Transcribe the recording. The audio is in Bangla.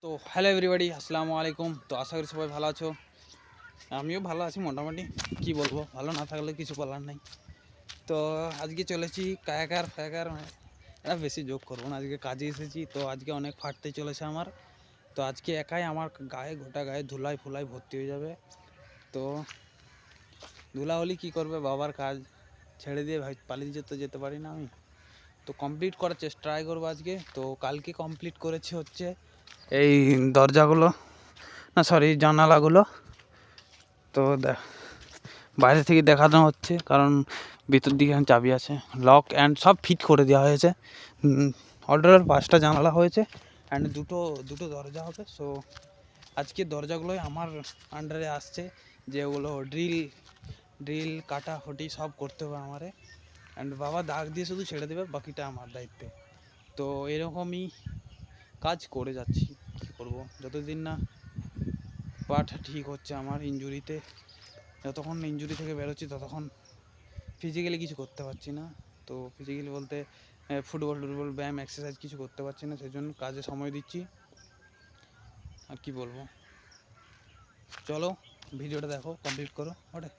তো হ্যালো এভরিবাডি, আসসালামু আলাইকুম। তো আশা করি সবাই ভালো আছো। আমিও ভালো আছি মোটামুটি, কি বলবো, ভালো না থাকলে কিছু বলার নেই। তো আজকে চলেছি কায়াকার ফায়াকার, এটা বেশি যোগ করবো না, আজকে কাজে এসেছি। তো আজকে অনেক ফাটতে চলেছে আমার। তো আজকে একাই আমার গায়ে, গোটা গায়ে ধুলাই ফুলাই ভর্তি হয়ে যাবে। তো ধুলা হলে কী করবে, বাবার কাজ ছেড়ে দিয়ে ভাই পালিয়ে যেতে পারি না আমি। তো কমপ্লিট করার ট্রাই করবো আজকে। তো কালকে কমপ্লিট করেছি হচ্ছে এই দরজাগুলো, না সরি জানালাগুলো। তো বাইরে থেকে দেখানো হচ্ছে, কারণ ভিতর দিকে চাবি আছে, লক অ্যান্ড সব ফিট করে দেওয়া হয়েছে। অর্ডারের 5টা জানালা হয়েছে অ্যান্ড দুটো দরজা হবে। সো আজকে দরজাগুলোই আমার আন্ডারে আসছে, যেগুলো ড্রিল কাটাফুটি সব করতে হবে আমারে। অ্যান্ড বাবা দাগ দিয়ে শুধু ছেড়ে দেবে, বাকিটা আমার দায়িত্বে। তো এরকমই কাজ করে যাচ্ছি, কী করবো, যতদিন না পাটা ঠিক হচ্ছে আমার ইনজুরিতে। যতক্ষণ ইনজুরি থেকে বেরোচ্ছি ততক্ষণ ফিজিক্যালি কিছু করতে পারছি না। তো ফিজিক্যালি বলতে ফুটবল ব্যায়াম এক্সারসাইজ কিছু করতে পারছি না, সেই জন্য কাজে সময় দিচ্ছি। আর কি বলবো, চলো ভিডিওটা দেখো, কমপ্লিট করো ওটা।